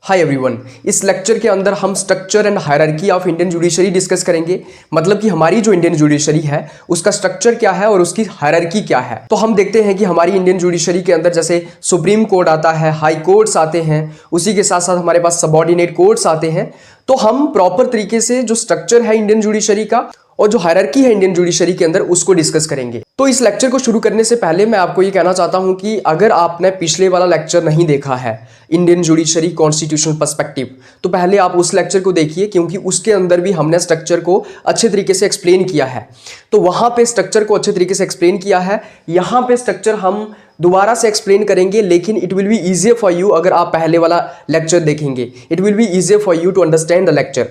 Hi everyone, इस lecture के अंदर हम structure and hierarchy of Indian judiciary discuss करेंगे। मतलब कि हमारी जो इंडियन जुडिशरी है उसका स्ट्रक्चर क्या है और उसकी हायरार्की क्या है। तो हम देखते हैं कि हमारी इंडियन जुडिशरी के अंदर जैसे सुप्रीम कोर्ट आता है, हाई कोर्ट्स आते हैं, उसी के साथ साथ हमारे पास सबऑर्डिनेट कोर्ट्स आते हैं। तो हम प्रॉपर तरीके से जो स्ट्रक्चर है इंडियन जुडिशरी का और जो हायरार्की है इंडियन जुडिशरी के अंदर उसको डिस्कस करेंगे। तो इस लेक्चर को शुरू करने से पहले मैं आपको ये कहना चाहता हूं कि अगर आपने पिछले वाला लेक्चर नहीं देखा है इंडियन जुडिशरी कॉन्स्टिट्यूशनल पर्सपेक्टिव, तो पहले आप उस लेक्चर को देखिए, क्योंकि उसके अंदर भी हमने स्ट्रक्चर को अच्छे तरीके से एक्सप्लेन किया है। तो वहां पे स्ट्रक्चर को अच्छे तरीके से एक्सप्लेन किया है, यहाँ पे स्ट्रक्चर हम दोबारा से एक्सप्लेन करेंगे, लेकिन it will be easier for you. अगर आप पहले वाला लेक्चर देखेंगे, it will be easier for you to understand the lecture.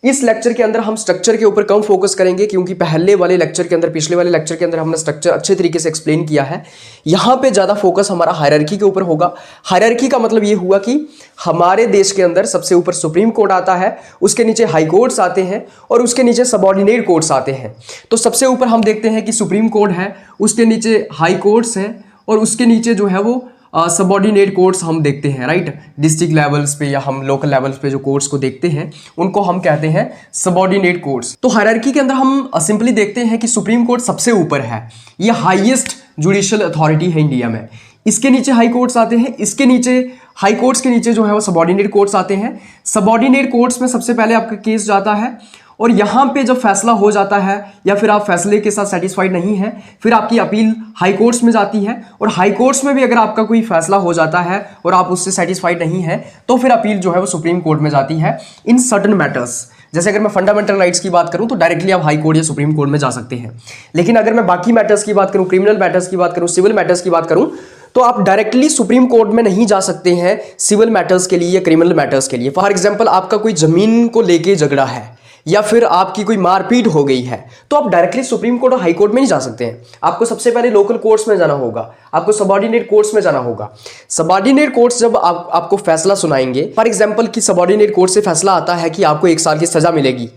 इस लेक्चर के अंदर हम स्ट्रक्चर के ऊपर कम फोकस करेंगे, क्योंकि पहले वाले लेक्चर के अंदर, पिछले वाले लेक्चर के अंदर हमने स्ट्रक्चर अच्छे तरीके से एक्सप्लेन किया है। यहाँ पे ज़्यादा फोकस हमारा हायरार्की के ऊपर होगा। हायरार्की का मतलब ये हुआ कि हमारे देश के अंदर सबसे ऊपर सुप्रीम कोर्ट आता है, उसके नीचे हाई कोर्ट्स आते हैं और उसके नीचे सबऑर्डिनेट कोर्ट्स आते हैं। तो सबसे ऊपर हम देखते हैं कि सुप्रीम कोर्ट है, उसके नीचे हाई कोर्ट्स हैं और उसके नीचे जो है वो सबऑर्डिनेट कोर्ट्स हम देखते हैं, राइट। डिस्ट्रिक्ट लेवल्स पे या हम लोकल लेवल्स पे जो कोर्ट्स को देखते हैं उनको हम कहते हैं सबऑर्डिनेट कोर्ट्स। तो हायरार्की के अंदर हम सिंपली देखते हैं कि सुप्रीम कोर्ट सबसे ऊपर है, ये हाईएस्ट जुडिशियल अथॉरिटी है इंडिया में। इसके नीचे हाई कोर्ट्स आते हैं, इसके नीचे हाई कोर्ट्स के नीचे जो है वो सबऑर्डिनेट कोर्ट्स आते हैं। सबऑर्डिनेट कोर्ट्स में सबसे पहले आपका केस जाता है और यहाँ पे जब फैसला हो जाता है या फिर आप फैसले के साथ सेटिस्फाइड नहीं है, फिर आपकी अपील हाई कोर्ट्स में जाती है और हाई कोर्ट्स में भी अगर आपका कोई फैसला हो जाता है और आप उससे सेटिस्फाइड नहीं है तो फिर अपील जो है वो सुप्रीम कोर्ट में जाती है इन सर्टन मैटर्स। जैसे अगर मैं फंडामेंटल राइट्स की बात करूं तो डायरेक्टली आप हाई कोर्ट या सुप्रीम कोर्ट में जा सकते हैं, लेकिन अगर मैं बाकी मैटर्स की बात करूं, क्रिमिनल मैटर्स की बात करूं, सिविल मैटर्स की बात करूं, तो आप डायरेक्टली सुप्रीम कोर्ट में नहीं जा सकते हैं सिविल मैटर्स के लिए या क्रिमिनल मैटर्स के लिए। फॉर एग्जाम्पल, आपका कोई जमीन को लेके झगड़ा है या फिर आपकी कोई मारपीट हो गई है, तो आप डायरेक्टली सुप्रीम कोर्ट और हाई कोर्ट में नहीं जा सकते हैं। आपको सबसे पहले लोकल कोर्ट्स में जाना होगा, आपको सबऑर्डिनेट कोर्ट्स में जाना होगा। सबऑर्डिनेट कोर्ट्स जब आपको फैसला सुनाएंगे, फॉर एग्जांपल कि सबऑर्डिनेट कोर्ट से फैसला आता है कि आपको 1 साल की सजा मिलेगी,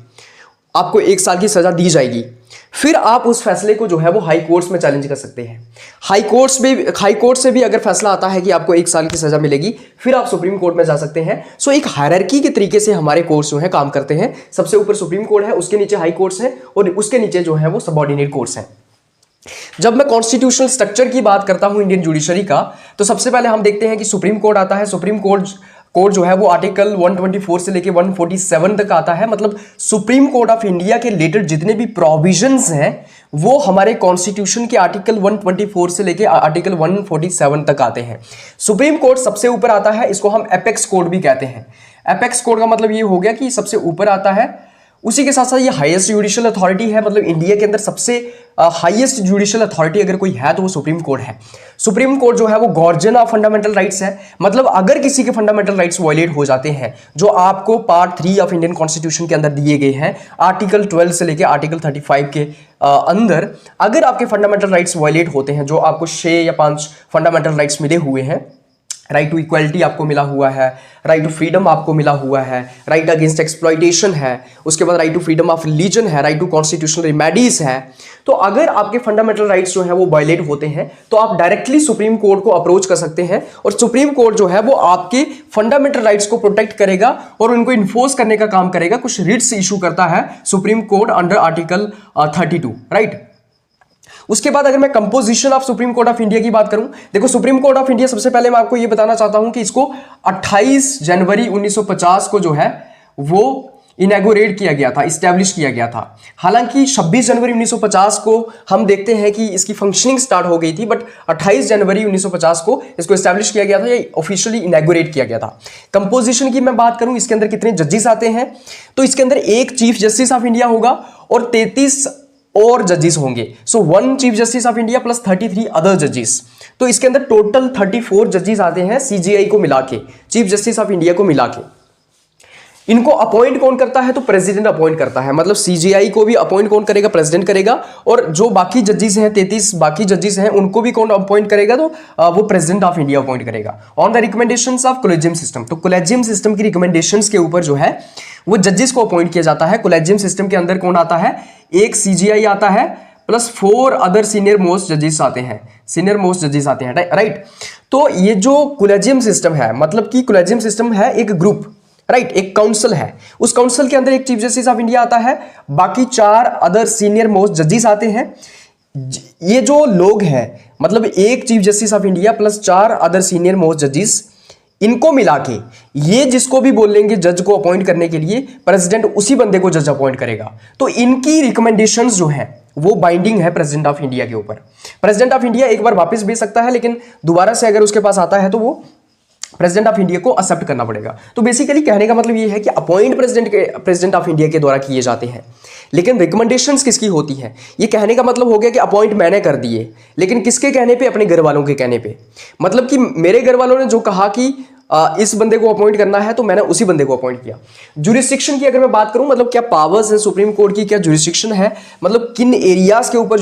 आपको 1 साल की सजा दी जाएगी, फिर आप उस फैसले को जो है वो हाई कोर्ट्स में चैलेंज कर सकते हैं। हाई कोर्ट से भी अगर फैसला आता है कि आपको 1 साल की सजा मिलेगी, फिर आप सुप्रीम कोर्ट में जा सकते हैं। सो एक हायरार्की के तरीके से हमारे कोर्ट्स जो है काम करते हैं। सबसे ऊपर सुप्रीम कोर्ट है, उसके नीचे हाई कोर्ट्स हैं और उसके नीचे जो है वो सबऑर्डिनेट कोर्ट्स हैं। जब मैं कॉन्स्टिट्यूशनल स्ट्रक्चर की बात करता हूं इंडियन जुडिशरी का, तो सबसे पहले हम देखते हैं कि सुप्रीम कोर्ट आता है। सुप्रीम कोर्ट जो है वो आर्टिकल 124 से लेके 147 तक आता है। मतलब सुप्रीम कोर्ट ऑफ इंडिया के रिलेटेड जितने भी प्रोविजंस हैं वो हमारे कॉन्स्टिट्यूशन के आर्टिकल 124 से लेके आर्टिकल 147 तक आते हैं। सुप्रीम कोर्ट सबसे ऊपर आता है, इसको हम एपेक्स कोर्ट भी कहते हैं। एपेक्स कोर्ट का मतलब ये हो गया कि सबसे ऊपर आता है। उसी के साथ साथ ये हाईएस्ट जुडिशियल अथॉरिटी है, मतलब इंडिया के अंदर सबसे हाईएस्ट जुडिशियल अथॉरिटी अगर कोई है तो वो सुप्रीम कोर्ट है। सुप्रीम कोर्ट जो है वो गार्जियन ऑफ फंडामेंटल राइट्स है। मतलब अगर किसी के फंडामेंटल राइट्स वायलेट हो जाते हैं, जो आपको पार्ट 3 ऑफ इंडियन कॉन्स्टिट्यूशन के अंदर दिए गए हैं, आर्टिकल 12 से लेके आर्टिकल 35 के अंदर अगर आपके फंडामेंटल राइट्स वायलेट होते हैं, जो आपको 6 या 5 फंडामेंटल राइट्स मिले हुए हैं, राइट टू इक्वलिटी आपको मिला हुआ है, राइट टू फ्रीडम आपको मिला हुआ है, राइट अगेंस्ट एक्सप्लॉइटेशन है, उसके बाद right to freedom of religion है, राइट टू कॉन्स्टिट्यूशनल रिमेडीज है। तो अगर आपके फंडामेंटल राइट्स जो है वो वायलेट होते हैं तो आप डायरेक्टली सुप्रीम कोर्ट को अप्रोच कर सकते हैं और सुप्रीम कोर्ट जो है वो आपके फंडामेंटल राइट्स को प्रोटेक्ट करेगा और उनको इन्फोर्स करने का काम करेगा। कुछ रिट्स इशू करता है supreme court under article 32, right. उसके बाद अगर मैं composition of supreme court of India की बात करूं, देखो सुप्रीम कोर्ट ऑफ इंडिया सबसे पहले मैं आपको यह बताना चाहता हूं कि इसको 28 जनवरी 1950 को जो है वो इनैगोरेट किया गया था, इस्टेब्लिश किया गया था। हालांकि 26 जनवरी 1950 को हम देखते हैं कि इसकी फंक्शनिंग स्टार्ट हो गई थी, बट 28 जनवरी 1950 को इसको इस्टेब्लिश किया गया था, ये ऑफिशियली इनैगोरेट किया गया था। कंपोजिशन की मैं बात करूं, इसके अंदर कितने जजेस आते हैं, तो इसके अंदर एक चीफ जस्टिस ऑफ इंडिया होगा और 33 और जजेस होंगे। सो 1 chief justice of India plus 33 other जजेस। तो इसके अंदर टोटल 34 जजेस आते हैं सीजीआई को मिला के, चीफ जस्टिस ऑफ इंडिया को मिला के। इनको अपॉइंट कौन करता है, तो प्रेसिडेंट अपॉइंट करता है। मतलब सीजीआई को भी अपॉइंट कौन करेगा, प्रेसिडेंट करेगा। और जो बाकी जजेस हैं, 33 बाकी जजेस हैं, उनको भी कौन अपॉइंट करेगा, तो वो प्रेसिडेंट ऑफ इंडिया अपॉइंट करेगा on the recommendations of collegium system. तो कोलेजियम सिस्टम की रिकमेंडेशंस के ऊपर जो है वो जजेस को अपॉइंट किया जाता है। कोलेजियम सिस्टम के अंदर कौन आता है, एक सीजीआई आता है प्लस 4 अदर सीनियर मोस्ट जजेस आते हैं, सीनियर मोस्ट जजेस आते हैं, राइट। तो ये जो कोलेजियम सिस्टम है, मतलब कि कोलेजियम सिस्टम है एक ग्रुप, राइट, एक काउंसिल है। उस काउंसिल के अंदर एक चीफ जस्टिस ऑफ इंडिया आता है, बाकी 4 अदर सीनियर मोस्ट जजेस आते हैं। ये जो लोग हैं, मतलब एक chief justice of India plus 4 other senior most जजेस, इनको मिला के ये जिसको भी बोलेंगे जज को अपॉइंट करने के लिए, प्रेसिडेंट उसी बंदे को जज अपॉइंट करेगा। तो इनकी रिकमेंडेशंस जो हैं वो बाइंडिंग है प्रेसिडेंट ऑफ इंडिया के ऊपर। प्रेसिडेंट ऑफ इंडिया एक बार वापस भेज सकता है, लेकिन दोबारा से अगर उसके पास आता है तो वो प्रेसिडेंट ऑफ इंडिया को एक्सेप्ट करना पड़ेगा। तो बेसिकली कहने का मतलब ये है कि अपॉइंट प्रेसिडेंट ऑफ इंडिया के द्वारा किए जाते हैं, लेकिन रिकमेंडेशंस किसकी होती हैं। ये कहने का मतलब हो गया कि अपॉइंट मैंने कर दिए, लेकिन किसके कहने पे, अपने घर वालों के कहने पे। मतलब कि मेरे घर वालों ने जो कहा कि इस बंदे को अपॉइंट करना है, तो मैंने उसी बंदे को अपॉइंट किया। जुरिस्डिक्शन की अगर मैं बात करूं, मतलब क्या पावर्स है सुप्रीम कोर्ट की, क्या जुरिस्डिक्शन है, मतलब किन एरियाज के ऊपर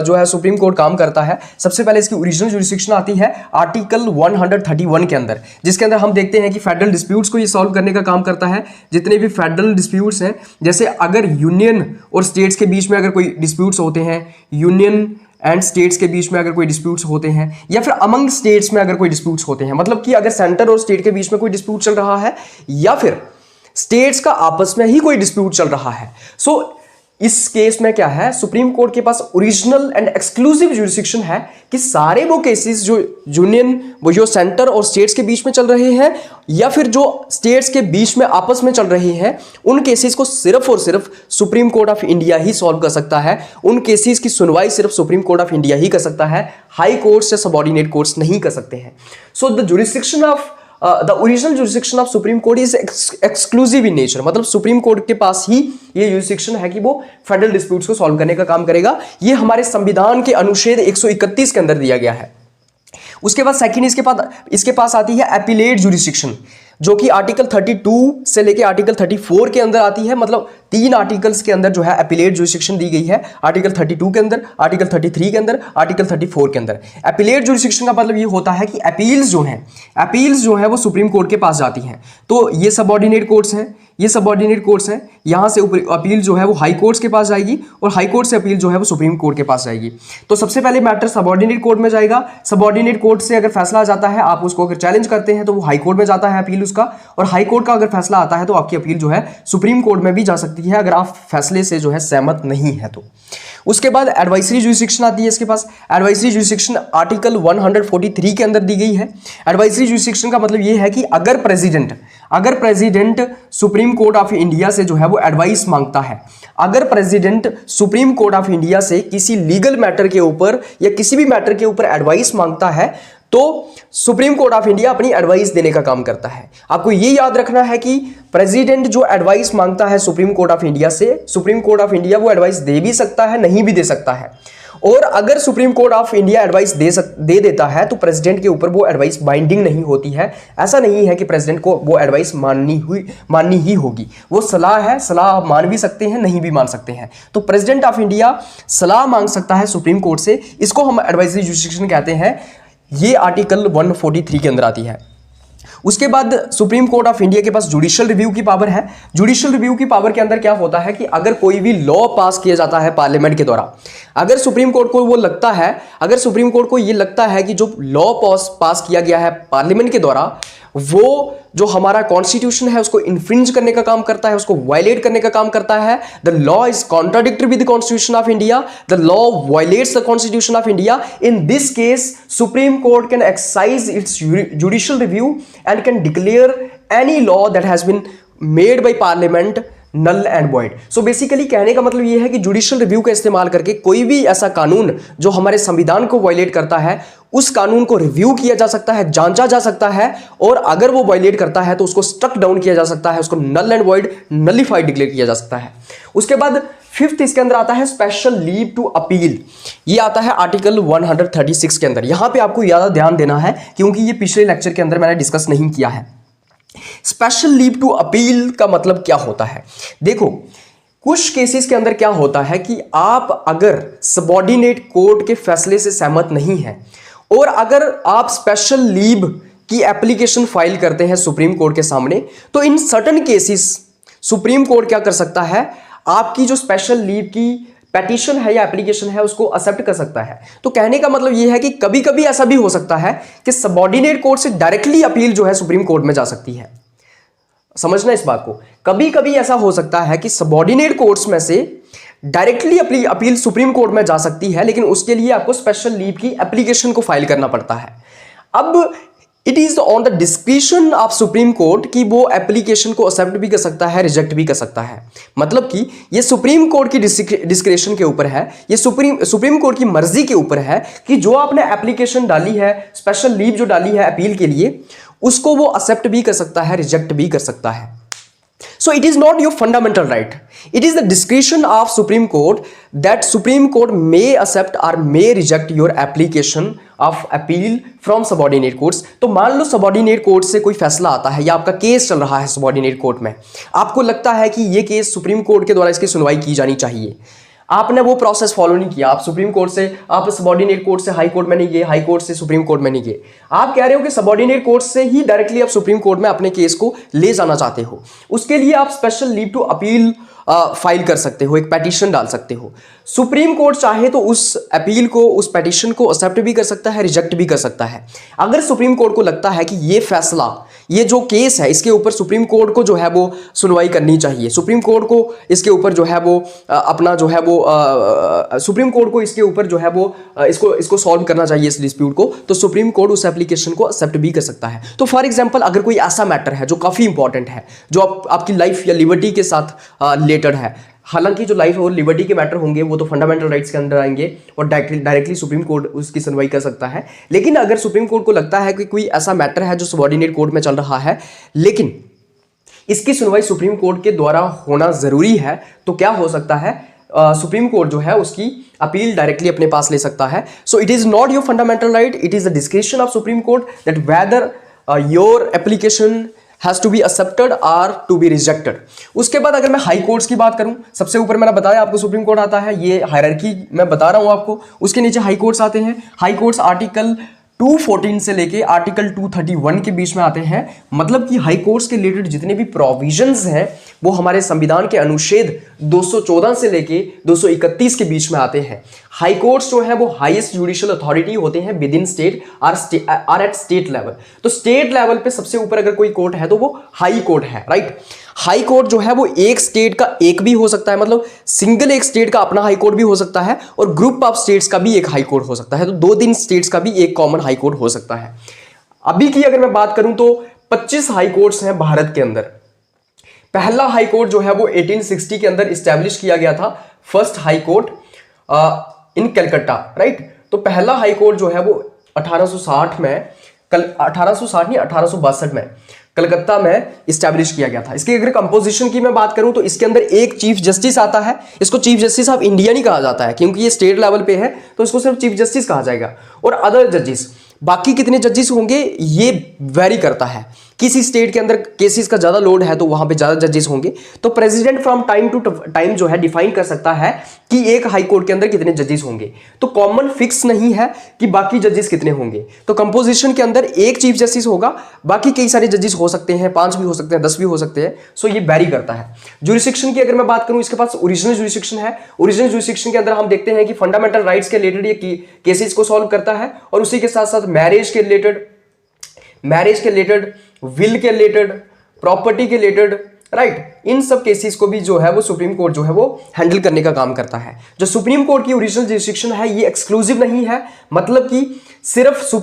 जो है सुप्रीम कोर्ट काम करता है। सबसे पहले इसकी ओरिजिनल जुरिस्डिक्शन आती है आर्टिकल 131 के अंदर, जिसके अंदर हम देखते हैं कि फेडरल डिस्प्यूट्स को ये सॉल्व करने का काम करता है। जितने भी फेडरल डिस्प्यूट्स हैं, जैसे अगर यूनियन और स्टेट्स के बीच में अगर कोई डिस्प्यूट्स होते हैं, यूनियन एंड स्टेट्स के बीच में अगर कोई डिस्प्यूट्स होते हैं, या फिर अमंग स्टेट्स में अगर कोई डिस्प्यूट्स होते हैं, मतलब कि अगर सेंटर और स्टेट के बीच में कोई डिस्प्यूट चल रहा है, या फिर स्टेट्स का आपस में ही कोई डिस्प्यूट चल रहा है, सो इस केस में क्या है, सुप्रीम कोर्ट के पास ओरिजिनल एंड एक्सक्लूसिव जुरिस्डिक्शन है कि सारे वो केसेस जो यूनियन, वो जो सेंटर और स्टेट्स के बीच में चल रहे हैं, या फिर जो स्टेट्स के बीच में आपस में चल रहे हैं, उन केसेस को सिर्फ और सिर्फ supreme court of India he solve कर सकता है। उन केसेस की सुनवाई सिर्फ सुप्रीम कोर्ट ऑफ इंडिया ही कर सकता है, हाई कोर्ट्स या सबऑर्डिनेट कोर्ट्स नहीं कर सकते हैं। So the jurisdiction of the original jurisdiction of supreme court is exclusive in nature, मतलब सुप्रीम कोर्ट के पास ही ये जुरिस्डिक्शन है कि वो फेडरल डिस्प्यूट्स को सॉल्व करने का काम करेगा। ये हमारे संविधान के अनुच्छेद 131 के अंदर दिया गया है। उसके बाद सेकंड इसके पास आती है एपिलेट जुरिस्डिक्शन, जो कि आर्टिकल 32 से लेके आर्टिकल 34 के अंदर आती है। मतलब 3 आर्टिकल्स के अंदर जो है एपिलेट जुरिस्डिक्शन दी गई है, आर्टिकल 32 के अंदर, आर्टिकल 33 के अंदर, आर्टिकल 34 के अंदर। एपिलेट जुरिस्डिक्शन का मतलब ये होता है कि अपील्स जो हैं वो सुप्रीम कोर्ट के पास जाती हैं। तो ये सबऑर्डिनेट कोर्ट्स हैं, यहाँ से अपील जो है वो हाई कोर्ट्स के पास जाएगी, और हाई कोर्ट से अपील जो है वो सुप्रीम कोर्ट के पास जाएगी। तो सबसे पहले मैटर सबऑर्डिनेट कोर्ट में जाएगा। सबऑर्डिनेट कोर्ट से अगर फैसला आ जाता है, आप उसको अगर चैलेंज करते हैं, तो वो हाई कोर्ट में जाता है अपील उसका, और हाई कोर्ट का अगर फैसला आता है तो आपकी अपील जो है सुप्रीम कोर्ट में भी जा सकती है, अगर आप फैसले से जो है सहमत नहीं है तो। उसके बाद एडवाइजरी जुरिस्डिक्शन आती है इसके पास। एडवाइजरी जुरिस्डिक्शन आर्टिकल 143 के अंदर दी गई है। एडवाइजरी जुरिस्डिक्शन का मतलब ये है कि अगर president supreme court of India से जो है वो एडवाइस मांगता है, अगर president supreme court of India से किसी लीगल मैटर के ऊपर या किसी भी मैटर के ऊपर एडवाइस मांगता है, तो सुप्रीम कोर्ट ऑफ इंडिया अपनी एडवाइस देने का काम करता है। आपको ये याद रखना है कि प्रेसिडेंट जो एडवाइस मांगता है सुप्रीम कोर्ट ऑफ इंडिया से, सुप्रीम कोर्ट ऑफ इंडिया वो एडवाइस दे भी सकता है, नहीं भी दे सकता है। और अगर supreme court of India advice दे देता है तो प्रेसिडेंट के ऊपर वो एडवाइस बाइंडिंग नहीं होती है। ऐसा नहीं है कि प्रेसिडेंट को वो एडवाइस माननी ही होगी। वो सलाह है, सलाह आप मान भी सकते हैं, नहीं भी मान सकते हैं। तो प्रेसिडेंट ऑफ इंडिया सलाह मांग सकता है सुप्रीम कोर्ट से, इसको हम एडवाइजरी जुरिस्डिक्शन कहते हैं। ये आर्टिकल 143 के अंदर आती है। उसके बाद सुप्रीम कोर्ट ऑफ इंडिया के पास जुडिशियल रिव्यू की पावर है। जुडिशियल रिव्यू की पावर के अंदर क्या होता है कि अगर कोई भी लॉ पास किया जाता है पार्लियामेंट के द्वारा, अगर सुप्रीम कोर्ट को ये लगता है कि जो लॉ पास किया गया है पार्लियामेंट के द्वारा, वो जो हमारा कॉन्स्टिट्यूशन है उसको इन्फ्रिंज करने का काम करता है, उसको वायलेट करने का काम करता है, the law is contradictory with the constitution of India, the law violates the constitution of India, in this case supreme court can exercise its judicial review and can declare any law that has been made by parliament null and void. So basically कहने का मतलब यह है कि judicial review का इस्तेमाल करके कोई भी ऐसा कानून जो हमारे संविधान को वायलेट करता है, उस कानून को रिव्यू किया जा सकता है, जांचा जा सकता है, और अगर वो वायलेट करता है तो उसको स्ट्रक डाउन किया जा सकता है, उसको null and void, nullified declare किया जा सकता है। उसके बाद फिफ्थ इसके अंदर आता है स्पेशल लीव टू अपील। ये आता है आर्टिकल 136 के अंदर। यहां पे आपको ज्यादा ध्यान देना है क्योंकि ये पिछले लेक्चर के अंदर मैंने डिस्कस नहीं किया है। स्पेशल लीव टू अपील का मतलब क्या होता है? देखो, कुछ केसेस के अंदर क्या होता है कि आप अगर सबऑर्डिनेट कोर्ट के फैसले से सहमत नहीं हैं और अगर आप स्पेशल लीव की एप्लीकेशन फाइल करते हैं सुप्रीम कोर्ट के सामने, तो in certain cases supreme court क्या कर सकता है, आपकी जो स्पेशल लीव की पेटिशन है या एप्लीकेशन है उसको एक्सेप्ट कर सकता है। तो कहने का मतलब ये है कि कभी कभी ऐसा भी हो सकता है कि सबऑर्डिनेट कोर्ट से डायरेक्टली अपील जो है सुप्रीम कोर्ट में जा सकती है। समझना इस बात को, कभी कभी ऐसा हो सकता है कि सबऑर्डिनेट कोर्ट्स में से डायरेक्टली अपील सुप्रीम कोर्ट में जा सकती है, लेकिन उसके लिए आपको स्पेशल लीव की एप्लीकेशन को फाइल करना पड़ता है। अब it is on the discretion of supreme court कि वो एप्लीकेशन को एक्सेप्ट भी कर सकता है, रिजेक्ट भी कर सकता है। मतलब कि ये सुप्रीम कोर्ट की डिस्क्रिशन के ऊपर है, ये सुप्रीम कोर्ट की मर्जी के ऊपर है कि जो आपने एप्लीकेशन डाली है, स्पेशल लीव जो डाली है अपील के लिए, उसको वो एक्सेप्ट भी कर सकता है, रिजेक्ट भी कर सकता है। So it is not your fundamental right. It is the discretion of Supreme Court that Supreme Court may accept or may reject your application of appeal from subordinate courts. तो मान लो subordinate court से कोई फैसला आता है या आपका case चल रहा है subordinate court में, आपको लगता है कि ये केस सुप्रीम कोर्ट के द्वारा इसकी सुनवाई की जानी चाहिए, आपने वो प्रोसेस फॉलो नहीं किया, आप सुप्रीम कोर्ट से, आप सबऑर्डिनेट कोर्ट से हाई कोर्ट में नहीं गए, हाई कोर्ट से सुप्रीम कोर्ट में नहीं गए, आप कह रहे हो कि सबऑर्डिनेट कोर्ट से ही डायरेक्टली आप सुप्रीम कोर्ट में अपने केस को ले जाना चाहते हो। उसके लिए आप special leave to appeal file कर सकते हो, एक पेटिशन डाल सकते हो। सुप्रीम कोर्ट चाहे तो उस अपील को, उस पेटिशन को एक्सेप्ट भी कर सकता है, रिजेक्ट भी कर सकता है। अगर सुप्रीम कोर्ट को लगता है कि ये फैसला, ये जो केस है, इसके ऊपर सुप्रीम कोर्ट को जो है वो सुनवाई करनी चाहिए, सुप्रीम कोर्ट को इसके ऊपर जो है वो अपना जो है वो सुप्रीम कोर्ट को इसके ऊपर जो है वो इसको सॉल्व करना चाहिए इस डिस्प्यूट को, तो सुप्रीम कोर्ट उस एप्लीकेशन को एक्सेप्ट भी कर सकता है। तो फॉर एग्जांपल अगर कोई ऐसा मैटर है जो काफ़ी इंपॉर्टेंट है, जो आपकी लाइफ या लिबर्टी के साथ रिलेटेड है, हालांकि जो लाइफ और लिबर्टी के मैटर होंगे वो तो फंडामेंटल राइट्स के अंदर आएंगे और डायरेक्टली सुप्रीम कोर्ट उसकी सुनवाई कर सकता है। लेकिन अगर सुप्रीम कोर्ट को लगता है कि कोई ऐसा मैटर है जो सबऑर्डिनेट कोर्ट में चल रहा है, लेकिन इसकी सुनवाई सुप्रीम कोर्ट के द्वारा होना जरूरी है, तो क्या हो सकता है, सुप्रीम कोर्ट जो है उसकी अपील डायरेक्टली अपने पास ले सकता है। So it is not your fundamental right, it is the description of supreme court that whether your application has to be accepted और टू बी रिजेक्टेड। उसके बाद अगर मैं हाई कोर्ट्स की बात करूं, सबसे ऊपर मैंने बताया आपको सुप्रीम कोर्ट आता है, ये हायरार्की मैं बता रहा हूं आपको। उसके नीचे हाई कोर्ट्स आते हैं। हाई कोर्ट्स आर्टिकल 214 से लेके आर्टिकल 231 के बीच में आते हैं। मतलब कि हाई कोर्ट्स के रिलेटेड जितने भी प्रोविजंस हैं वो हमारे संविधान के अनुच्छेद 214 से लेके 231 के बीच में आते हैं। हाई कोर्ट्स जो है वो हाईएस्ट जुडिशियल अथॉरिटी होते हैं within state or at state level. तो स्टेट लेवल पे सबसे ऊपर अगर कोई कोर्ट है तो वो हाई कोर्ट है, राइट। हाई कोर्ट जो है वो एक स्टेट का एक भी हो सकता है, मतलब सिंगल एक स्टेट का अपना हाई कोर्ट भी हो सकता है और ग्रुप ऑफ स्टेट्स का भी एक हाई कोर्ट हो सकता है। तो 2-3 स्टेट्स का भी एक कॉमन हाई कोर्ट हो सकता है। अभी की अगर मैं बात करूं तो 25 हाई कोर्ट्स हैं भारत के अंदर। पहला हाई कोर्ट जो है वो 1860 के अंदर इस्टेब्लिश किया गया था, फर्स्ट हाई कोर्ट इन कलकत्ता, राइट। तो पहला हाई कोर्ट जो है वो 1860 में 1860 नहीं 1862 में कलकत्ता में इस्टेब्लिश किया गया था। इसकी अगर कंपोजिशन की मैं बात करूं तो इसके अंदर एक चीफ जस्टिस आता है। इसको चीफ जस्टिस ऑफ इंडिया नहीं कहा जाता है क्योंकि ये स्टेट लेवल पे है, तो इसको सिर्फ चीफ जस्टिस कहा जाएगा। और अदर जजेस, बाकी कितने जजेस होंगे ये वेरी करता है। किसी स्टेट के अंदर केसेस का ज्यादा लोड है तो वहां पे ज्यादा जजेस होंगे। तो president from time to time जो है डिफाइन कर सकता है कि एक हाई कोर्ट के अंदर कितने जजेस होंगे। तो कॉमन फिक्स नहीं है कि बाकी जजेस कितने होंगे। तो कंपोजिशन के अंदर एक चीफ जस्टिस होगा, बाकी कई सारे जजेस हो सकते हैं, 5 भी हो सकते हैं, 10 भी हो सकते हैं। सो ये वेरी करता है। जुरिस्डिक्शन की अगर मैं बात करूं, इसके पास ओरिजिनल जुरिस्डिक्शन है। ओरिजिनल जुरिस्डिक्शन के अंदर हम देखते हैं कि फंडामेंटल राइट्स के रिलेटेड ये केसेस को सॉल्व करता है और उसी के साथ साथ मैरिज के रिलेटेड, विल के रिलेटेड, प्रॉपर्टी के रिलेटेड, राइट, इन सब केसेस को भी जो है वो सुप्रीम कोर्ट जो है वो हैंडल करने का काम करता है। जो सुप्रीम कोर्ट की ओरिजिनल जुरिस्डिक्शन है ये एक्सक्लूसिव नहीं है, मतलब कि सिर्फ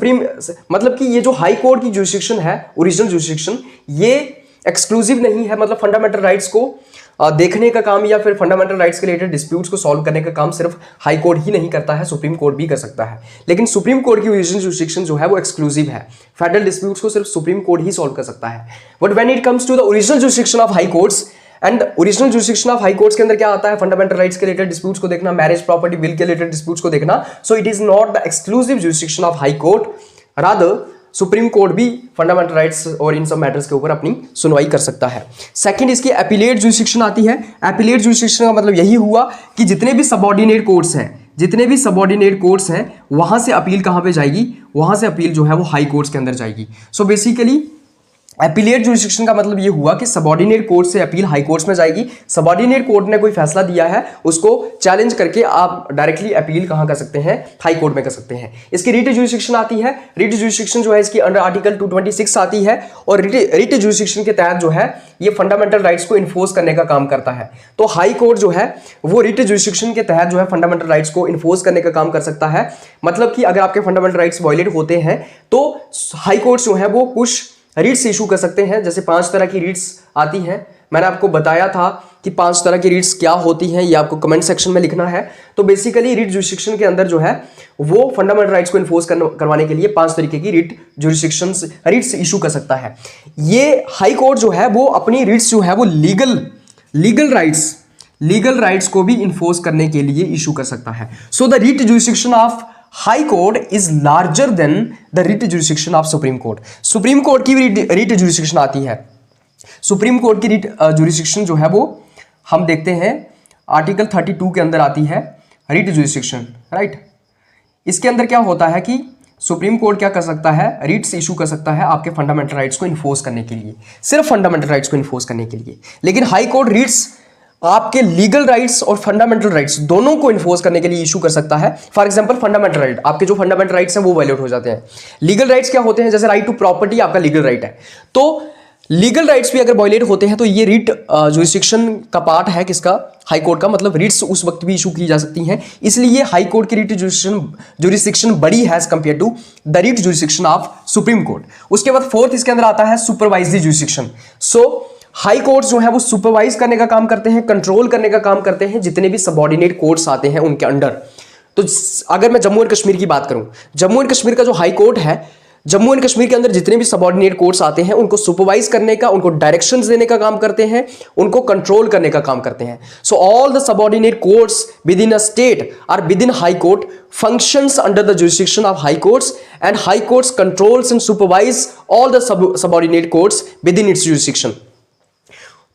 मतलब कि ये जो हाई कोर्ट की जुरिस्डिक्शन है, ओरिजिनल जुरिस्डिक्शन, ये एक्सक्लूसिव नहीं है। मतलब फंडामेंटल राइट्स को देखने का काम या फिर फंडामेंटल राइट्स के रिलेटेड डिस्प्यूट्स को सॉल्व करने का काम सिर्फ हाई कोर्ट ही नहीं करता है, सुप्रीम कोर्ट भी कर सकता है। लेकिन सुप्रीम कोर्ट की ओरिजिनल जुरिस्डिक्शन जो है वो एक्सक्लूसिव है। फेडरल डिस्प्यूट्स को सिर्फ सुप्रीम कोर्ट ही सॉल्व कर सकता है। But when it comes to the original jurisdiction of high courts, and original jurisdiction of high courts के अंदर क्या आता है, फंडामेंटल राइट्स के रिलेटेड डिस्प्यूट्स को देखना, मैरिज, प्रॉपर्टी, विल के रिलेटेड डिस्प्यूट्स को देखना। So it is not the exclusive jurisdiction of high court, rather supreme court भी फंडामेंटल राइट्स और इन सब मैटर्स के ऊपर अपनी सुनवाई कर सकता है। सेकंड, इसकी एपीलेट जुरिस्डिक्शन आती है। एपीलेट जुरिस्डिक्शन का मतलब यही हुआ कि जितने भी सबऑर्डिनेट कोर्ट्स हैं वहां से अपील कहां पे जाएगी, वहां से अपील जो है वो हाई कोर्ट्स के अंदर जाएगी। सो बेसिकली अपीलेट जुरिस्डिक्शन का मतलब ये हुआ कि सबऑर्डिनेट कोर्ट से अपील हाई कोर्ट्स में जाएगी। सबऑर्डिनेट कोर्ट ने कोई फैसला दिया है, उसको चैलेंज करके आप डायरेक्टली अपील कहां कर सकते हैं, हाई कोर्ट में कर सकते हैं। इसकी रिट जुरिस्डिक्शन आती है। रिट जुरिस्डिक्शन जो है इसकी अंडर आर्टिकल 226 आती है और रिट जुरिस्डिक्शन के तहत जो है ये फंडामेंटल राइट्स को इन्फोर्स करने का काम करता है। तो हाई कोर्ट जो है वो रिट जुरिस्डिक्शन के तहत जो है फंडामेंटल राइट्स को इन्फोर्स करने का काम कर सकता है। मतलब कि अगर आपके फंडामेंटल राइट्स वायलेट होते हैं तो हाई कोर्ट जो है वो कुछ रीट्स इशू कर सकते हैं। जैसे 5 तरह की रीट्स आती हैं, मैंने आपको बताया था कि 5 तरह की रीट्स क्या होती हैं, ये आपको कमेंट सेक्शन में लिखना है। तो बेसिकली रीट जुरिस्डिक्शन के अंदर जो है वो फंडामेंटल राइट्स को इन्फोर्स करवाने के लिए 5 तरीके की रीट्स इशू कर सकता है। ये हाई कोर्ट जो है वो अपनी रीट्स जो है वो लीगल राइट्स को भी इन्फोर्स करने के लिए इशू कर सकता है। So the writ jurisdiction of high court is larger than the writ jurisdiction of supreme court. Supreme court की रिट जुरिस्डिक्शन आती है। सुप्रीम कोर्ट की रिट जुरिस्डिक्शन जो है वो हम देखते हैं आर्टिकल 32 के अंदर आती है रिट जुरिस्डिक्शन, राइट। इसके अंदर क्या होता है कि सुप्रीम कोर्ट क्या कर सकता है, रिट्स इशू कर सकता है आपके फंडामेंटल राइट्स को इन्फोर्स करने के लिए, सिर्फ फंडामेंटल राइट्स को इन्फोर्स करने के लिए। लेकिन हाई कोर्ट रिट्स आपके लीगल राइट्स और फंडामेंटल राइट्स दोनों को इन्फोर्स करने के लिए इशू कर सकता है। फॉर एग्जांपल फंडामेंटल राइट, आपके जो फंडामेंटल राइट्स हैं वो वायलेट हो जाते हैं। लीगल राइट्स क्या होते हैं, जैसे राइट टू प्रॉपर्टी आपका लीगल राइट है, तो लीगल राइट्स भी अगर वायलेट होते हैं तो ये रिट जुरिस्डिक्शन का पार्ट है किसका, हाई कोर्ट का। मतलब रिट्स उस वक्त भी इशू की जा सकती हैं, इसलिए हाई कोर्ट की रिट जुरिस्डिक्शन बड़ी है as compare to the writ jurisdiction of supreme court. उसके बाद फोर्थ इसके अंदर आता है supervisory jurisdiction. So high courts जो है वो सुपरवाइज करने का काम करते हैं, कंट्रोल करने का काम करते हैं जितने भी सबऑर्डिनेट कोर्ट्स आते हैं उनके अंडर। तो अगर मैं जम्मू एंड कश्मीर की बात करूं, जम्मू एंड कश्मीर का जो हाई कोर्ट है, जम्मू एंड कश्मीर के अंदर जितने भी सबऑर्डिनेट कोर्ट्स आते हैं उनको सुपरवाइज करने का, उनको डायरेक्शंस देने का काम करते हैं, उनको कंट्रोल करने का काम करते हैं। So all the subordinate courts within a state are within high court functions under the jurisdiction of high courts, and high courts controls and supervise all the subordinate courts within its jurisdiction.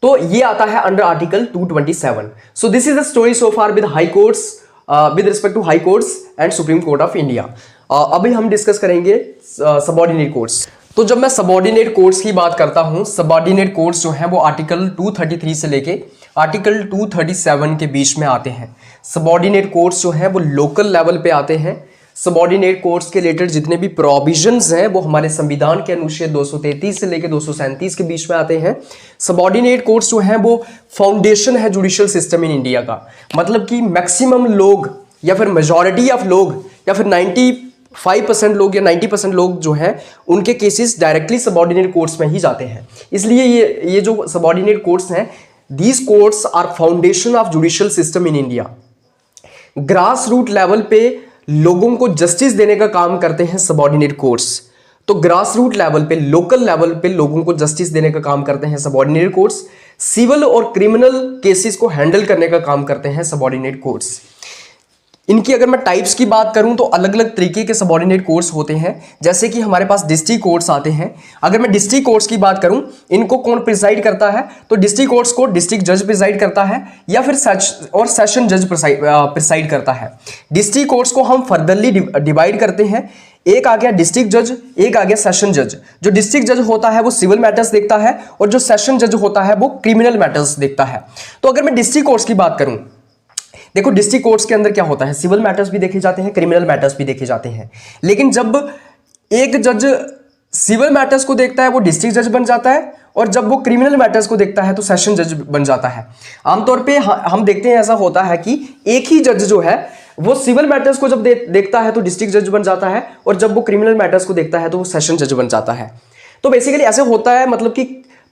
तो ये आता है under article 227। So this is the story so far with high courts, with respect to high courts and supreme court of India. अभी हम discuss करेंगे subordinate courts. तो जब मैं सबऑर्डिनेट कोर्ट्स की बात करता हूं, सबऑर्डिनेट कोर्ट्स जो हैं वो आर्टिकल 233 से लेके आर्टिकल 237 के बीच में आते हैं। सबऑर्डिनेट कोर्ट्स जो हैं वो लोकल लेवल पे आते हैं। सबऑर्डिनेट कोर्ट्स के रिलेटेड जितने भी प्रोविजंस हैं वो हमारे संविधान के अनुच्छेद 233 से लेकर 237 के बीच में आते हैं। सबऑर्डिनेट कोर्ट्स जो हैं वो फाउंडेशन है जुडिशियल सिस्टम इन इंडिया का। मतलब कि मैक्सिमम लोग या फिर मेजॉरिटी ऑफ लोग या फिर 95% लोग या 90% लोग जो हैं उनके केसेस डायरेक्टली सबऑर्डिनेट कोर्ट्स में ही जाते हैं। इसलिए ये जो सबऑर्डिनेट कोर्ट्स हैं, these courts are foundation of judicial system in India. Grass root level पे लोगों को जस्टिस देने का काम करते हैं सबऑर्डिनेट कोर्ट्स। तो ग्रास रूट लेवल पे, लोकल लेवल पे लोगों को जस्टिस देने का काम करते हैं सबऑर्डिनेट कोर्ट्स। सिविल और क्रिमिनल केसेस को हैंडल करने का काम करते हैं सबऑर्डिनेट कोर्ट्स। इनकी अगर मैं टाइप्स की बात करूं तो अलग अलग तरीके के सबऑर्डिनेट कोर्ट्स होते हैं। जैसे कि हमारे पास डिस्ट्रिक्ट कोर्ट्स आते हैं। अगर मैं डिस्ट्रिक्ट कोर्ट्स की बात करूं, इनको कौन प्रिसाइड करता है, तो डिस्ट्रिक्ट कोर्ट्स को डिस्ट्रिक्ट जज प्रिसाइड करता है या फिर सेशन जज प्रिसाइड करता है। डिस्ट्रिक्ट कोर्ट्स को हम फर्दरली डिवाइड करते हैं। एक आ गया डिस्ट्रिक्ट जज, एक आ गया सेशन जज। जो डिस्ट्रिक्ट जज होता है वो सिविल मैटर्स देखता है और जो सेशन जज होता है वो क्रिमिनल मैटर्स देखता है। तो अगर मैं डिस्ट्रिक्ट कोर्ट्स की बात करूं, देखो डिस्ट्रिक्ट कोर्ट्स के अंदर क्या होता है, सिविल मैटर्स भी देखे जाते हैं, क्रिमिनल मैटर्स भी देखे जाते हैं। लेकिन जब एक जज सिविल मैटर्स को देखता है वो डिस्ट्रिक्ट जज बन जाता है, और जब वो क्रिमिनल मैटर्स को देखता है तो सेशन जज बन जाता है। आमतौर पे हम देखते हैं ऐसा होता है कि एक ही जज जो है वो सिविल मैटर्स को जब देखता है तो डिस्ट्रिक्ट जज बन जाता है, और जब वो क्रिमिनल मैटर्स को देखता है तो वो सेशन जज बन जाता है। तो बेसिकली ऐसे होता है। मतलब कि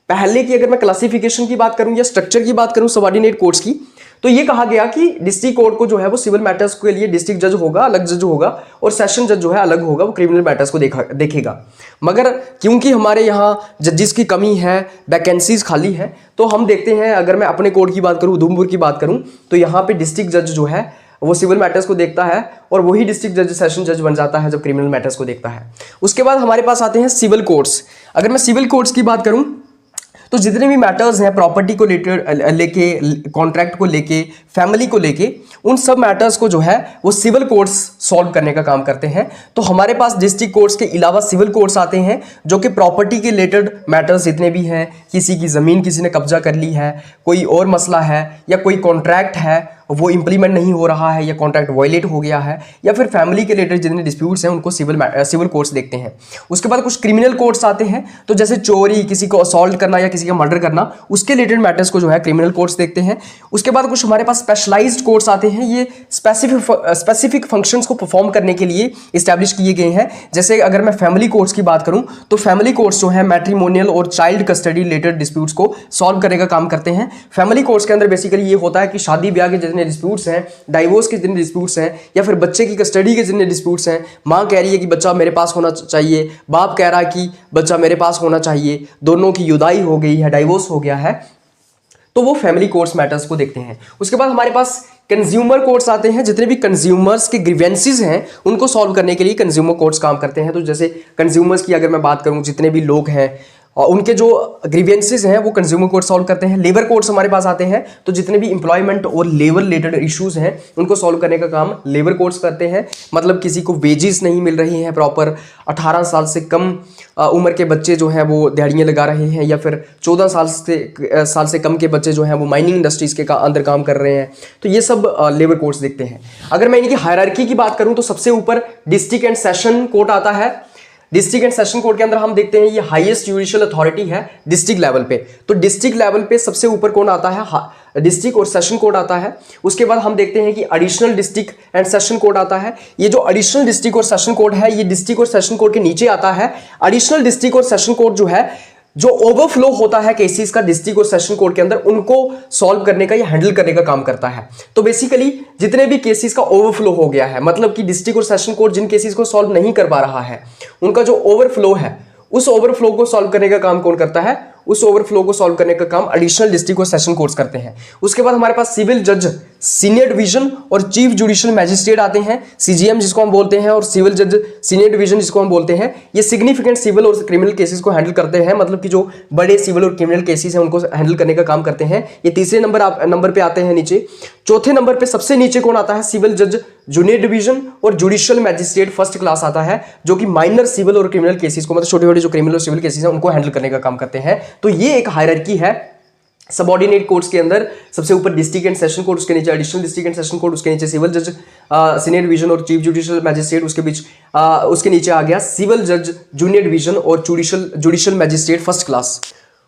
पहले की अगर मैं क्लासिफिकेशन की बात करूं या स्ट्रक्चर की बात करूं सबऑर्डिनेट कोर्ट्स की, तो ये कहा गया कि डिस्ट्रिक्ट कोर्ट को जो है वो सिविल मैटर्स के लिए डिस्ट्रिक्ट जज होगा, अलग जज होगा, और सेशन जज जो है अलग होगा, वो क्रिमिनल मैटर्स को देखेगा। मगर क्योंकि हमारे यहाँ जजेस की कमी है, वैकेंसीज खाली है, तो हम देखते हैं, अगर मैं अपने कोर्ट की बात करूँ, उधमपुर की बात करूँ, तो यहाँ पे डिस्ट्रिक्ट जज जो है वो सिविल मैटर्स को देखता है, और वही डिस्ट्रिक्ट जज सेशन जज बन जाता है जब क्रिमिनल मैटर्स को देखता है। उसके बाद हमारे पास आते हैं सिविल कोर्ट्स। अगर मैं सिविल कोर्ट्स की बात करूँ तो जितने भी मैटर्स हैं प्रॉपर्टी को लेके, कॉन्ट्रैक्ट को लेके, फैमिली को लेके, उन सब मैटर्स को जो है वो सिविल कोर्ट्स सॉल्व करने का काम करते हैं। तो हमारे पास डिस्ट्रिक्ट कोर्ट्स के अलावा सिविल कोर्ट्स आते हैं जो कि प्रॉपर्टी के रिलेटेड मैटर्स जितने भी हैं, किसी की ज़मीन किसी ने कब्जा कर ली है, कोई और मसला है, या कोई कॉन्ट्रैक्ट है वो इंप्लीमेंट नहीं हो रहा है, या कॉन्ट्रैक्ट वायलेट हो गया है, या फिर फैमिली के रिलेटेड जितने डिस्प्यूट्स हैं उनको सिविल कोर्ट्स देखते हैं। उसके बाद कुछ क्रिमिनल कोर्ट्स आते हैं, तो जैसे चोरी, किसी को असॉल्ट करना या किसी का मर्डर करना, उसके रिलेटेड मैटर्स को जो है क्रिमिनल कोर्ट्स देखते हैं। उसके बाद कुछ हमारे पास स्पेशलाइज्ड कोर्ट्स आते हैं, ये स्पेसिफिक फंक्शंस को परफॉर्म करने के लिए इस्टेब्लिश किए गए हैं। जैसे अगर मैं फैमिली कोर्ट्स की बात करूं तो फैमिली कोर्ट्स जो है मैट्रिमोनियल और चाइल्ड कस्टडी रिलेटेड डिस्प्यूट्स को सॉल्व करने का काम करते हैं। फैमिली कोर्ट्स के अंदर बेसिकली ये होता है कि शादी ब्याह के जितने डिस्प्यूट्स हैं, डाइवोर्स के जितने डिस्प्यूट्स हैं, या फिर बच्चे की कस्टडी के जितने डिस्प्यूट्स हैं, मां कह रही है कि बच्चा मेरे पास होना चाहिए, बाप कह रहा है कि बच्चा मेरे पास होना चाहिए, दोनों की युदाई हो गई है, डाइवोर्स हो गया है, तो वो फैमिली कोर्ट्स मैटर्स को देखते हैं। उसके बाद हमारे पास कंज्यूमर कोर्ट्स आते हैं, जितने भी कंज्यूमर्स के ग्रीवेंसेस हैं उनको सॉल्व करने के लिए कंज्यूमर कोर्ट्स काम करते हैं। तो जैसे कंज्यूमर्स की अगर मैं बात करूं, जितने भी लोग हैं और उनके जो ग्रीवेंसेस हैं वो कंज्यूमर कोर्ट सॉल्व करते हैं। लेबर कोर्ट्स हमारे पास आते हैं, तो जितने भी एम्प्लॉयमेंट और लेबर रिलेटेड इश्यूज हैं उनको सॉल्व करने का काम लेबर कोर्ट्स करते हैं। मतलब किसी को वेजेस नहीं मिल रही हैं प्रॉपर, 18 साल से कम उम्र के बच्चे जो हैं वो दिहाड़ियाँ लगा रहे हैं, या फिर 14 साल से कम के बच्चे जो हैं वो माइनिंग इंडस्ट्रीज़ के अंदर काम कर रहे हैं, तो ये सब लेबर कोर्ट्स देखते हैं। अगर मैं इनकी हायरार्की की बात करूँ तो सबसे ऊपर डिस्ट्रिक्ट एंड सेशन कोर्ट आता है। डिस्ट्रिक्ट एंड सेशन कोर्ट के अंदर हम देखते हैं ये हाईएस्ट जुडिशियल अथॉरिटी है डिस्ट्रिक्ट लेवल पे। तो डिस्ट्रिक्ट लेवल पे सबसे ऊपर कौन आता है? डिस्ट्रिक्ट और सेशन कोर्ट आता है। उसके बाद हम देखते हैं कि additional district and session court आता है। ये जो एडिशनल डिस्ट्रिक्ट और सेशन कोर्ट है ये डिस्ट्रिक्ट और सेशन कोर्ट के नीचे आता है। एडिशनल डिस्ट्रिक्ट और सेशन कोर्ट जो है, जो ओवरफ्लो होता है केसेस का डिस्ट्रिक्ट और सेशन कोर्ट के अंदर, उनको सॉल्व करने का या हैंडल करने का काम करता है। तो बेसिकली जितने भी केसेस का ओवरफ्लो हो गया है, मतलब कि डिस्ट्रिक्ट और सेशन कोर्ट जिन केसेस को सॉल्व नहीं कर पा रहा है, उनका जो ओवरफ्लो है, उस ओवरफ्लो को सॉल्व करने का काम कौन करता है? उस ओवरफ्लो को सॉल्व करने का काम एडिशनल डिस्ट्रिक्ट और सेशन कोर्ट्स करते हैं। उसके बाद हमारे पास सिविल जज, सीनियर डिवीजन और चीफ जुडिशियल मैजिस्ट्रेट आते हैं, सीजीएम जिसको हम बोलते हैं, और सिविल जज सीनियर डिवीजन जिसको हम बोलते हैं। ये सिग्निफिकेंट सिविल और क्रिमिनल केसेस को हैंडल करते हैं, मतलब कि जो बड़े सिविल और क्रिमिनल केसेस हैं उनको हैंडल करने का काम करते हैं। ये तीसरे नंबर पे आते हैं नीचे। चौथे नंबर पे सबसे नीचे कौन आता है? सिविल जज जूनियर डिवीजन और जुडिशियल मैजिस्ट्रेट फर्स्ट क्लास आता है, जो कि माइनर सिविल और क्रिमिनल केसेस को, मतलब छोटे छोटे जो क्रिमिनल और सिविल केसेस हैं उनको हैंडल करने का काम करते हैं। तो ये एक हायरार्की है सबऑर्डिनेट कोर्ट्स के अंदर। सबसे ऊपर डिस्ट्रिक्ट एंड सेशन कोर्ट, उसके नीचे additional district and session court, उसके नीचे सिविल जज सीनियर डिवीजन और चीफ जुडिशियल मैजिस्ट्रेट, उसके नीचे आ गया सिविल जज जूनियर डिवीजन और जुडिशियल मैजिस्ट्रेट फर्स्ट क्लास।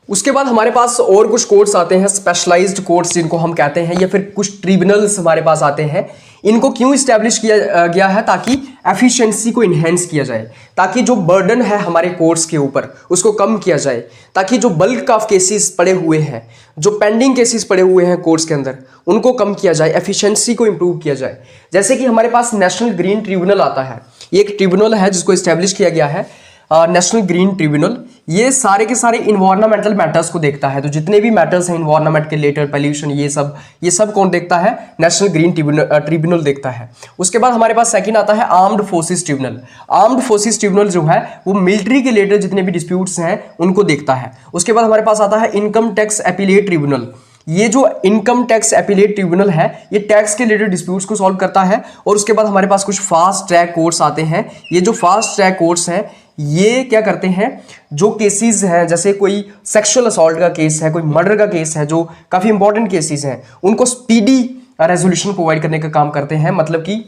उसके बाद हमारे पास और कुछ कोर्ट्स आते हैं, स्पेशलाइज्ड कोर्ट्स जिनको हम कहते हैं, या फिर कुछ ट्रिब्यूनल्स हमारे पास आते हैं। इनको क्यों इस्टेब्लिश किया गया है? ताकि एफिशिएंसी को इन्हेंस किया जाए, ताकि जो बर्डन है हमारे कोर्ट्स के ऊपर उसको कम किया जाए, ताकि जो बल्क ऑफ केसेस पड़े हुए हैं, जो पेंडिंग केसेस पड़े हुए हैं कोर्ट्स के अंदर, उनको कम किया जाए, एफिशिएंसी को इंप्रूव किया जाए। जैसे कि हमारे पास नेशनल ग्रीन ट्रिब्यूनल आता है। ये एक ट्रिब्यूनल है जिसको इस्टेब्लिश किया गया है, नेशनल ग्रीन ट्रिब्यूनल। ये सारे के सारे इन्वायरमेंटल मैटर्स को देखता है। तो जितने भी मैटर्स हैं इन्वायरमेंट के रिलेटेड, पोल्यूशन, ये सब कौन देखता है? नेशनल ग्रीन ट्रिब्यूनल देखता है। उसके बाद हमारे पास सेकंड आता है armed forces tribunal. Armed forces tribunal जो है वो मिलिट्री के रिलेटेड जितने भी डिस्प्यूट्स हैं उनको देखता है। उसके बाद हमारे पास आता है इनकम टैक्स अपीलेट ट्रिब्यूनल। ये जो इनकम टैक्स अपीलेट ट्रिब्यूनल है ये टैक्स के रिलेटेड डिस्प्यूट्स को सॉल्व करता है। और उसके बाद हमारे पास कुछ फास्ट ट्रैक कोर्ट्स आते हैं। ये जो फास्ट ट्रैक कोर्ट्स हैं ये क्या करते हैं? जो केसेस हैं, जैसे कोई सेक्सुअल असॉल्ट का केस है, कोई मर्डर का केस है, जो काफ़ी इंपॉर्टेंट केसेस हैं, उनको स्पीडी रेजोल्यूशन प्रोवाइड करने का काम करते हैं। मतलब कि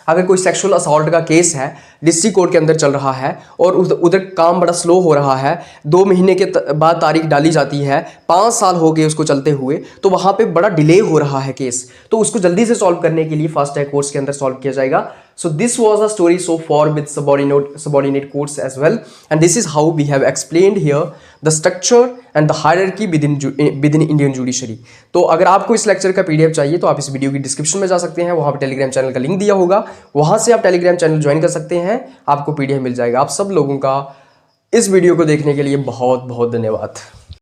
अगर कोई सेक्सुअल असॉल्ट का केस है, डिस्ट्रिक्ट कोर्ट के अंदर चल रहा है और उधर काम बड़ा स्लो हो रहा है, 2 महीने के बाद तारीख डाली जाती है, 5 साल हो गए उसको चलते हुए, तो वहाँ पे बड़ा डिले हो रहा है केस, तो उसको जल्दी से सॉल्व करने के लिए फास्ट ट्रैक कोर्ट्स के अंदर सॉल्व किया जाएगा। So this was a story so far with subordinate courts as well, and this is how we have explained here the structure and the hierarchy within Indian judiciary. तो अगर आपको इस lecture का PDF चाहिए तो आप इस वीडियो की डिस्क्रिप्शन में जा सकते हैं, वहाँ पर टेलीग्राम चैनल का लिंक दिया होगा, वहाँ से आप टेलीग्राम चैनल ज्वाइन कर सकते हैं, आपको PDF मिल जाएगा। आप सब लोगों का इस वीडियो को देखने के लिए बहुत बहुत धन्यवाद।